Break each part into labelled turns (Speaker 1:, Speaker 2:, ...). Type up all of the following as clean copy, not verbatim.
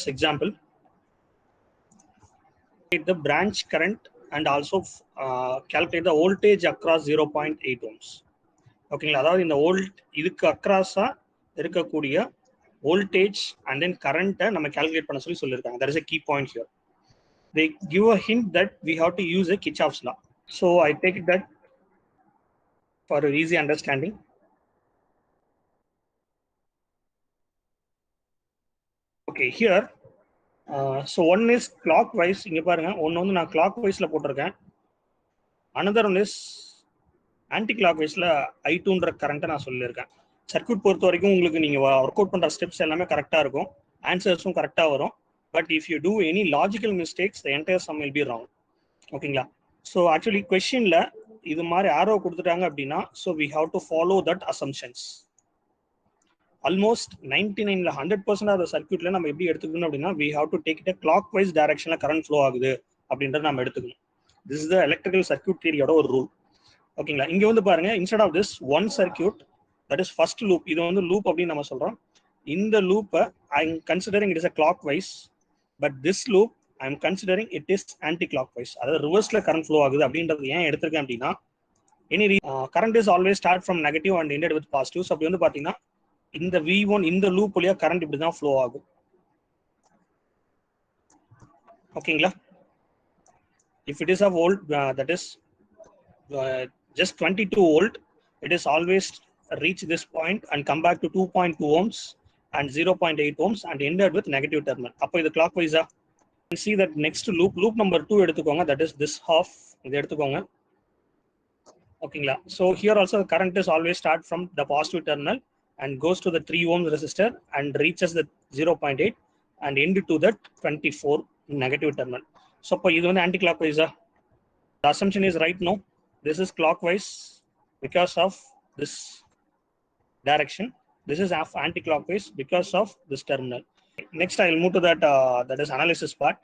Speaker 1: this example. The branch current and also calculate the voltage across 0.8 ohms. ஓகேங்களா, அதாவது இந்த இதுக்கு அக்ராஸா இருக்கக்கூடிய வோல்டேஜ் அண்ட் தென் கரண்ட்டை நம்ம கால்குலேட் பண்ண சொல்லியிருக்காங்க. That is a key point here. They give a hint that we have to use a Kirchhoff's law. So I take that for easy understanding. Okay, here so one is clockwise. இங்க பாருங்க, ஒன்னு வந்து நான் clockwise ல போட்டிருக்கேன். Another one is anti clock வைஸ்ல I2ன்ற கரண்ட்டை நான் சொல்லியிருக்கேன். சர்க்யூட் பொறுத்த வரைக்கும் உங்களுக்கு நீங்க ஒர்க் அவுட் பண்ற ஸ்டெப்ஸ் எல்லாமே கரெக்டா இருக்கும், ஆன்சர்ஸும் கரெக்டா வரும். But if you do any logical mistakes the entire sum will be wrong. ஓகேங்களா? ஸோ ஆக்சுவலி கொஸ்டின்ல இது மாதிரி ஆரோ கொடுத்துட்டாங்க அப்படின்னா, so we have to follow that assumptions. Almost 99ல 100% ஆஃப் சர்க்யூட்ல நம்ம எப்படி எடுத்துக்கணும் அப்படின்னா, we have to take it clock வைஸ் டைரக்ஷன்ல கரண்ட் ஃப்ளோ ஆகுது அப்படின்றத நம்ம எடுத்துக்கணும். This is the electrical circuit தியரியோட ஒரு ரூல். ஓகேங்களா, இங்க வந்து பாருங்க, instead of this one circuit that is first loop, இது வந்து லூப் அப்படின்னு நம்ம சொல்றோம். இந்த லூப்பை I am considering it is a clockwise, but this loop I am considering it is anticlockwise. அதாவது ரிவர்ஸ்ல கரண்ட் ஃப்ளோ ஆகுது அப்படின்றது ஏன் எடுத்திருக்கேன் அப்படின்னா, any current is always start from negative and ended with positive. So அப்படி வந்து பாத்தீங்கன்னா இந்த V1 இந்த லூப் வழியா கரண்ட் இப்படி தான் ஃப்ளோ ஆகும். ஓகேங்களா, if it is a volt that is just 22 volt, it is always reach this point and come back to 2.2 ohms and 0.8 ohms and ended with negative terminal. அப்போ இது clockwise ah. You see that next loop number 2 எடுத்துக்கோங்க, that is this half, இது எடுத்துக்கோங்க. ஓகேங்களா, so here also the current is always start from the positive terminal and goes to the 3 ohms resistor and reaches the 0.8 and end to that 24 negative terminal. So அப்போ இது வந்து anti clockwise ah. The assumption is right, no? This is clockwise because of this direction. This is anti-clockwise because of this terminal. Next, I will move to that is analysis part.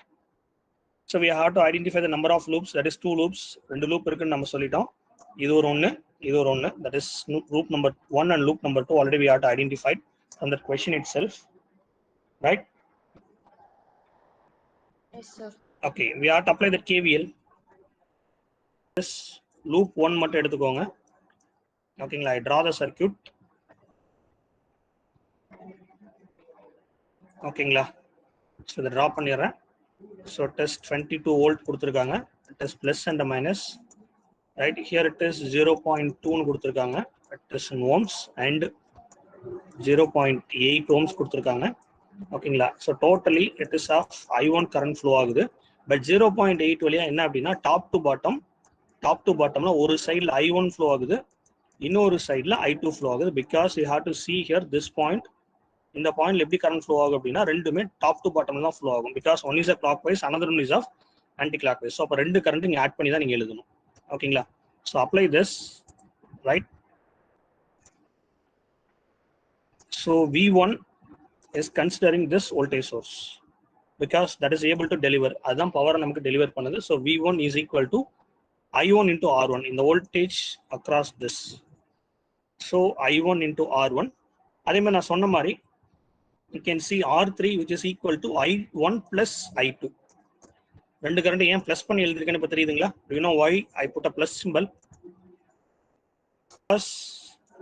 Speaker 1: So we have to identify the number of loops. That is 2 loops. 2 loop இருக்குன்னு நம்ம சொல்லிட்டோம். இது ஒரு ஒன்னு. That is loop number 1 and loop number 2. Already we have to identify from that question itself, right?
Speaker 2: Yes, sir.
Speaker 1: Okay, we have to apply the KVL. This loop 1 மட்டும் எடுத்துக்கோங்க. ஓகேங்களா, I draw the circuit. ஓகேங்களா, so இதை draw பண்ணிடுறேன். So test 22 volt கொடுத்துருக்காங்க, test plus and minus, right? Here it is 0.2ன்னு கொடுத்துருக்காங்க, it is in ohms, and 0.8 ohms கொடுத்துருக்காங்க. ஓகேங்களா, so totally it is of I1 current flow ஆகுது. But 0.8 வழியா என்ன அப்படின்னா டாப் டு பாட்டம்ல ஒரு சைடில் I1 ஃப்ளோ ஆகுது, இன்னொரு சைடில் I2 ஃப்ளோ ஆகுது. Because you have to see here this point, இந்த பாயிண்ட்ல எப்படி கரண்ட் ஃப்ளோ ஆகும் அப்படின்னா ரெண்டுமே டாப் டு பாட்டம் தான் ஃப்ளோ ஆகும். Because one is a clockwise, another one is of anticlockwise. So அப்போ ரெண்டு கரண்ட் நீங்க ஆட் பண்ணி தான் நீங்க எழுதணும். ஓகேங்களா, so apply this, right? So V1 is considering this voltage source because that is able to deliver, அதுதான் power நமக்கு டெலிவர் பண்ணுது. So V1 is equal to I1 into R1 in the voltage across this. So I1 into R1. அதே மாதிரி நான் சொன்ன மாதிரி you can see R3 which is equal to I1 plus I2. ரெண்டு current ஏன் plus பண்ணி எழுதிருக்கேன்னு இப்ப தெரியுதுங்களா? Do you know why I put a plus symbol? Plus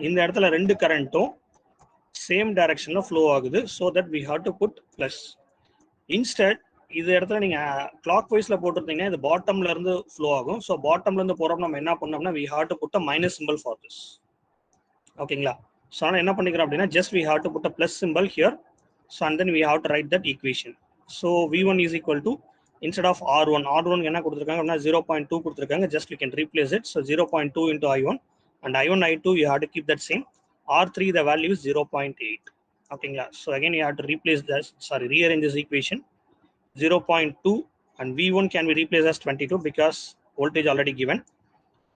Speaker 1: இந்த இடத்துல ரெண்டு கரண்ட்டும் சேம் டைரக்ஷன்ல ஃப்ளோ ஆகுது, so that we have to put plus. Instead இது இடத்துல நீங்க கிளாக் வைஸ்ல போட்டுருந்தீங்கன்னா இது பாட்டம்ல இருந்து ஃப்ளோ ஆகும். ஸோ பாட்டம்ல இருந்து போறப்ப நம்ம என்ன பண்ணோம்னா we have to put a minus symbol for this. ஓகேங்களா, ஸோ ஆனால் என்ன பண்ணிக்கிறோம் அப்படின்னா just we have to put a plus symbol here. So and then we have to write that equation. So V1 is equal to, instead of R1 என்ன கொடுத்துருக்காங்க அப்படின்னா 0.2 கொடுத்துருக்காங்க, just we can replace it. So 0.2 into I1 and I1 I2 you have to keep that same. R3 the value is 0.8. ஓகேங்களா, so again you have to replace this, rearrange this equation. 0.2 and V1 can be replaced as 22 because voltage already given,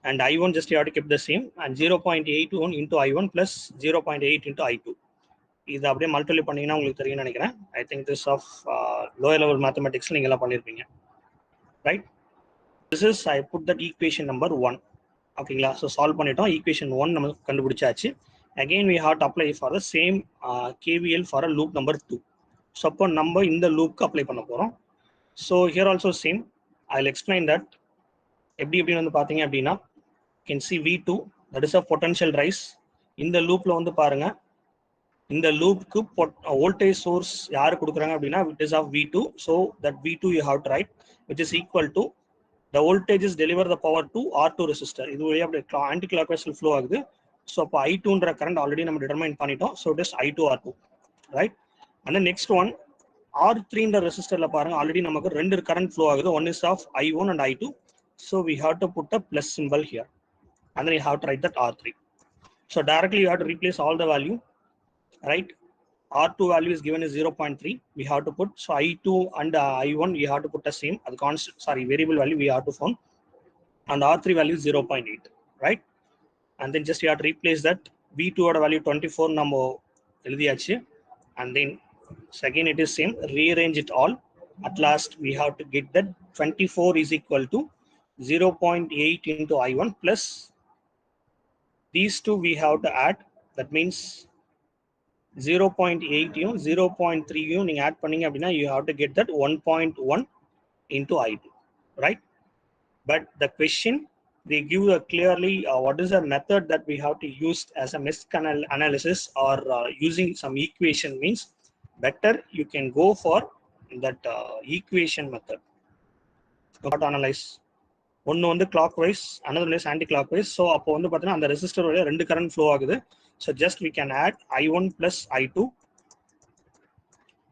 Speaker 1: and I1 just you have to keep the same, and 0.81 into I1 plus 0.8 into I2. இது அப்படியே multiply பண்ணீங்கன்னா உங்களுக்கு தெரியும்னு நினைக்கிறேன். I think this of lower level மேத்தமெட்டிக்ஸ்ல நீங்க எல்லாம் பண்ணிருப்பீங்க, right? This is I put that equation number 1. ஓகேங்களா, ஸோ சால்வ் பண்ணிட்டோம். ஈக்குவேஷன் 1 நம்ம கண்டுபிடிச்சாச்சு. Again we have to apply for the same KVL for a loop number 2. So அப்போ நம்ம இந்த லூப்க்கு அப்ளை பண்ண போகிறோம். So here also same, I will explain that. எப்படின்னு வந்து பார்த்தீங்க அப்படின்னா, can see V2, that is a potential rice. இந்த லூப்பில் வந்து பாருங்க, இந்த லூப்புக்கு வோல்டேஜ் சோர்ஸ் யாரு கொடுக்குறாங்க அப்படின்னா it is of V2. So that V2 you have to write which is equal to the voltages deliver the power to R2 resistor. இது வழியா அப்படியே ஆன்டி கிளாக் வைஸ்ல ஃப்ளோ ஆகுது. ஸோ அப்போ I2ன்ற கரண்ட் ஆல்ரெடி நம்ம டிட்டர்மைன் பண்ணிட்டோம். So it is I2 R2, right? And next one R3ன்ற ரெசிஸ்டர்ல பாருங்க, ஆல்ரெடி நமக்கு ரெண்டு கரண்ட் ஃப்ளோ ஆகுது. One is of I1 and I2. So we have to put a plus symbol here, and then you have to write that R3. So directly you have to replace all the value, right? R2 value is given as 0.3. We have to put, so I2 and I1 we have to put the same, the constant, sorry, variable value we have to find, and R3 value is 0.8, right? And then just you have to replace that. V2 order value 24 number எழுதியாச்சு. And then again it is same, rearrange it all. At last we have to get that 24 is equal to 0.8 into I1 plus these two we have to add. That means 0.8யும் 0.3யும் நீங்க add பண்ணீங்க அப்படின்னா you have to get that 1.1 into I2, right? But the question they give a clearly what is the method that we have to use as a mesh analysis or using some equation means better you can go for that equation method. What analyze? ஒன்னு வந்து clockwise, another is anti-clockwise. So அப்போ வந்து பார்த்தீங்கன்னா அந்த resistor வழியா ரெண்டு current flow ஆகுது. So just we can add I1 plus I2.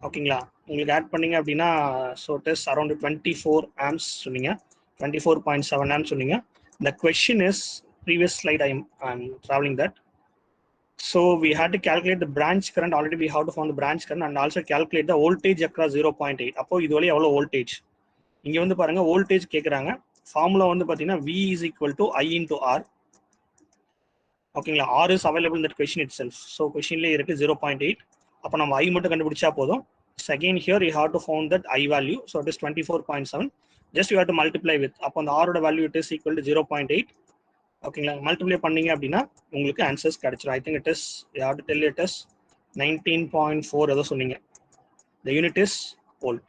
Speaker 1: ஓகேங்களா? உங்களுக்கு ஆட் பண்ணீங்க அப்படின்னா so it is around 24 amps சொன்னீங்க, 24.7 amps சொன்னீங்க. The question is previous slide I'm traveling that. So we had to calculate the branch current. Already we have to find the branch current and also calculate the voltage across 0.8. அப்போ இது வழியா எவ்வளவு voltage? இங்க வந்து பாருங்க voltage கேக்குறாங்க. Formula வந்து பாத்தீங்கன்னா V is equal to I into R. ஓகேங்களா? R is available in that question itself. So questionல இருக்கு 0.8. அப்ப நம்ம I மட்டும் கண்டுபிடிச்சா போதும். Again here you have to find that I value. So it is 24.7. Just you have to multiply with. அப்போ அந்த R ஓட value it is equal to 0.8. ஓகேங்களா? மல்டிப்ளை பண்ணீங்க அப்படின்னா உங்களுக்கு ஆன்சர்ஸ் கிடைச்சிடும். I think it is, you have to tell it is 19.4 ஏதோ சொன்னீங்க. The unit is volt.